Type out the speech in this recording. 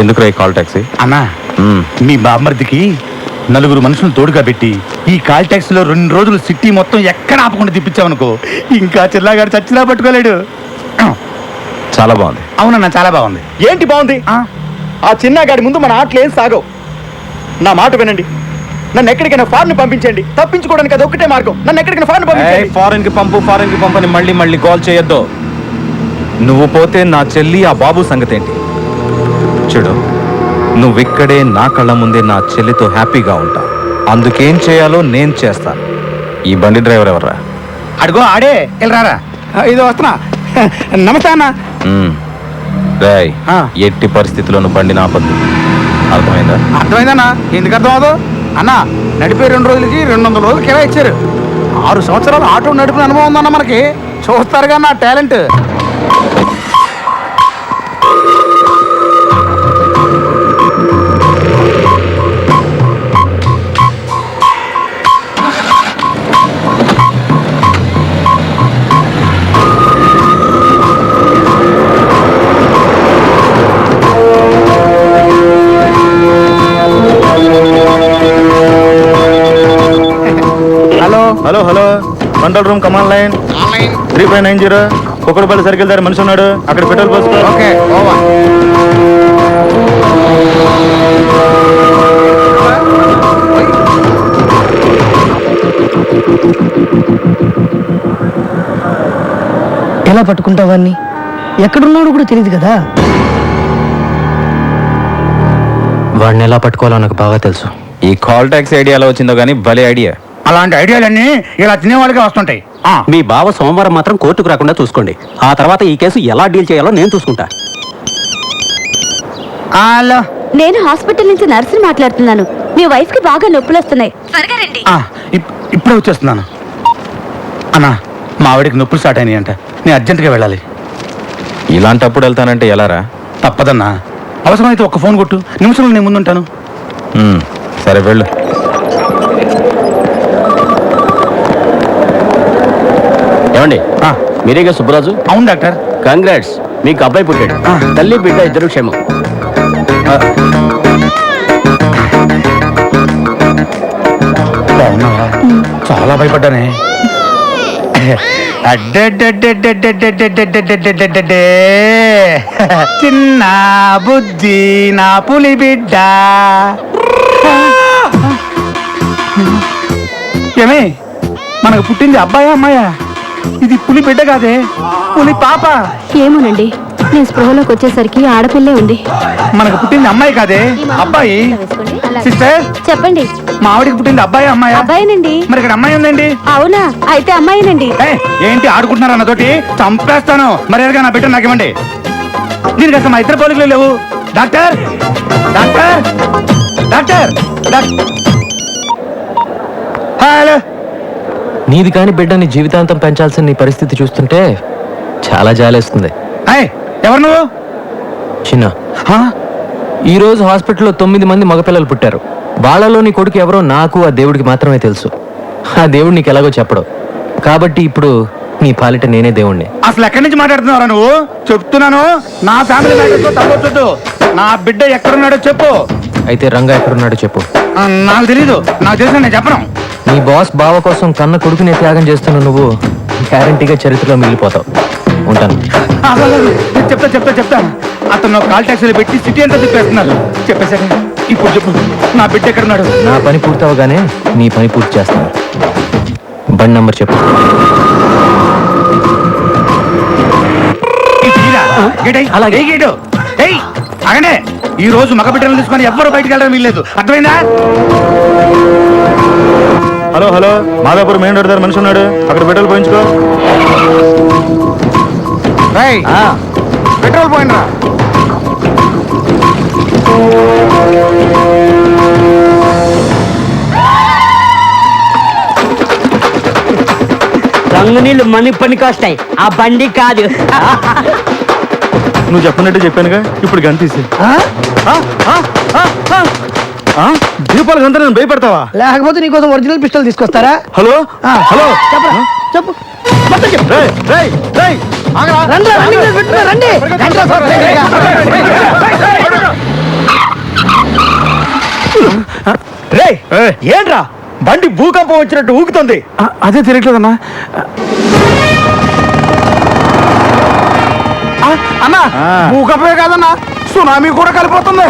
ఎందుకు రా call taxi? అన్నా మీ బామ్మర్దికి నలుగురు మనుషులు తోడుగా పెట్టి ఈ కాల్ ట్యాక్సీలో 2 రోజులు సిటీ మొత్తం ఎక్కడ ఆపకుండా తిప్పించామనుకో, ఇంకా చిల్లాగాడు చచ్చినా పట్టుకోలేడు. చాలా బాగుంది. అవునన్నా, చాలా బాగుంది. ఏంటి బాగుంది? ఆ చిన్నగాడి ముందు మన ఆటలు ఏం సాగవు. నా మాట వినండి, నన్ను ఎక్కడికైనా ఫారెన్ పంపించండి. తప్పించుకోవడానికి అది ఒక్కటే మార్గం. నన్ను ఎక్కడికైనా ఫారెన్ పంపించండి. ఫారెన్ కి పంపు అని మళ్ళీ కాల్ చేయొద్దు. నువ్వు పోతే నా చెల్లి ఆ బాబు సంగతి ఏంటి? చూడు, నువ్విక్కడే నా కళ్ళ ముందే నా చెల్లితో హ్యాపీగా ఉంటా. అందుకేం చేయాలో నేను చేస్తాను. ఈ బండి డ్రైవర్ ఎవర్రా? అడుగో ఆడే, వెళ్ళరారా. ఇది వస్తున్నా. నమస్తే అన్న. రాయ్, ఎట్టి పరిస్థితుల్లోనూ బండి నాపద్దు. అర్థమైందా? అర్థమైందన్నా. ఎందుకు అర్థం అవదు అన్న? నడిపే 2 రోజులకి 200 రోజులు కిరా ఇచ్చారు. 6 సంవత్సరాలు ఆటో నడిపిన అనుభవం ఉందన్న మనకి. చూస్తారుగా నా talent. Hello hello, control room, command line 3590. Kukkadapalli circle దగ్గర మనిషి ఉన్నాడు, అక్కడ పెట్రోల్ పోసుకో. ఓకే, ఎలా పట్టుకుంటావాన్ని? ఎక్కడున్నాడు కూడా తెలియదు కదా. వాడిని ఎలా పట్టుకోవాలో నాకు బాగా తెలుసు. ఈ కాల్ ట్యాక్సీ ఐడియా ఎలా వచ్చిందో కానీ భలే ఐడియా. అలాంటి ఐడియాలన్నీ ఇలా తినేవాళ్ళకే వస్తుంటాయి. మీ బావ సోమవారం మాత్రం కోర్టుకు రాకుండా చూసుకోండి. ఆ తర్వాత ఈ కేసు ఎలా డీల్ చేయాలో నేను చూసుకుంటా. హలో, నేను హాస్పిటల్ నుంచి నర్సుని మాట్లాడుతున్నాను. మీ వైఫ్ కి బాగా నొప్పులు వస్తున్నాయి, త్వరగా రండి. ఇప్పుడే వచ్చేస్తున్నాను. అన్నా, మా ఆవిడికి నొప్పులు స్టార్ట్ అయినాయి అంట. నేను అర్జెంటుగా వెళ్ళాలి. ఇలాంటప్పుడు వెళ్తానంటే ఎలారా? తప్పదన్నా. అవసరమైతే ఒక్క ఫోన్ కొట్టు, నిమిషంలో నేను ముందుంటాను. సరే వెళ్ళు. ఏమండి, మీరేగా సుబ్బరాజు? అవును డాక్టర్. కంగ్రాట్స్, మీకు అబ్బాయి పుట్టాడు. తల్లి బిడ్డ ఇద్దరు క్షేమం. బాగున్నావా? చాలా భయపడ్డానే. చిన్న బుద్ధి నా పులి బిడ్డ. ఏమే, మనకు పుట్టింది అబ్బాయా అమ్మాయా? ఇది పులి బిడ్డ కాదే, పులి పాప. ఏమోనండి, నేను స్పృహలోకి వచ్చేసరికి ఆడపిల్లే ఉంది. మనకు పుట్టింది అమ్మాయి కాదే, అబ్బాయి. సిస్టర్ చెప్పండి, మా ఆవిడికి పుట్టింది అబ్బాయి అమ్మాయా? అబ్బాయినండి. మరి ఇక్కడ అమ్మాయి ఉందండి. అవునా? అయితే అమ్మాయినండి. ఏంటి ఆడుకుంటున్నారు అన్నతోటి? చంపేస్తాను. మరి నా బిడ్డ నాకు ఇవ్వండి. దీనికి అసలు మా ఇద్దరు పోలికలు లేవు. Doctor doctor doctor hello. నీది కాని బిడ్డని జీవితాంతం పెంచాల్సిన నీ పరిస్థితి చూస్తుంటే చాలా జాలేస్తుంది. ఎవరు నువ్వు? చిన్న, ఈరోజు హాస్పిటల్లో 9 మంది మగపిల్లలు పుట్టారు. వాళ్ళలో నీ కొడుకు ఎవరో నాకు ఆ దేవుడికి మాత్రమే తెలుసు. ఆ దేవుడు నీకు ఎలాగో చెప్పడు. కాబట్టి ఇప్పుడు నీ పాలిట నేనే దేవుణ్ణి. అసలు ఎక్కడి నుంచి మాట్లాడుతున్నారా నువ్వు? చెప్తున్నాను, నా ఫ్యామిలీ మ్యాటర్తో తప్పొద్దు. నా బిడ్డ ఎక్కడున్నాడో చెప్పు. అయితే రంగా ఎక్కడున్నాడో చెప్పు. నాకు తెలీదు. నాకు తెలుసు, నేను చెప్పను. నీ బాస్ బావ కోసం కన్న కొడుకునే త్యాగం చేస్తున్న నువ్వు గ్యారంటీగా చరిత్రలో మిగిలిపోతావు. ఉంటాను. చెప్తాను. అతను కాల్ ట్యాక్సీలో పెట్టి సిటీ అంతా తిప్పేస్తున్నారు. చెప్పేశాక ఇప్పుడు చెప్పు, నా బిడ్డ ఎక్కడున్నాడు? నా పని పూర్తవగానే నీ పని పూర్తి చేస్తాను. బండి నంబర్ చెప్పు. అలాగే. అగనే, ఈ రోజు మగ బిడ్డలను తీసుకొని ఎవ్వరు బయటకు వెళ్ళడం వీల్లేదు. అర్థమైందా? Hello hello, Madhapur main road దగ్గర మనిషి ఉన్నాడు, అక్కడ పెట్రోల్ పోయించుకో. పెట్రోల్ పోయినరా? రంగు నీళ్ళు మనీ పనికి వస్తాయి, ఆ బండి కాదు. నువ్వు చెప్పినట్టు చెప్పానుగా, ఇప్పుడు గంతీసి. దీపాలు గంత నేను భయపడతావా? లేకపోతే నీకోసం ఒరిజినల్ పిస్టల్ తీసుకొస్తారా? హలో హలో, చెప్పరా, చెప్పు. రండి. ఏంట్రా బండి భూకంపం వచ్చినట్టు ఊగుతుంది. అదే తిరగట్లేదన్నా. అన్నా భూకంపమే కాదన్నా, సునామీ కూడా కలిపోతుంది.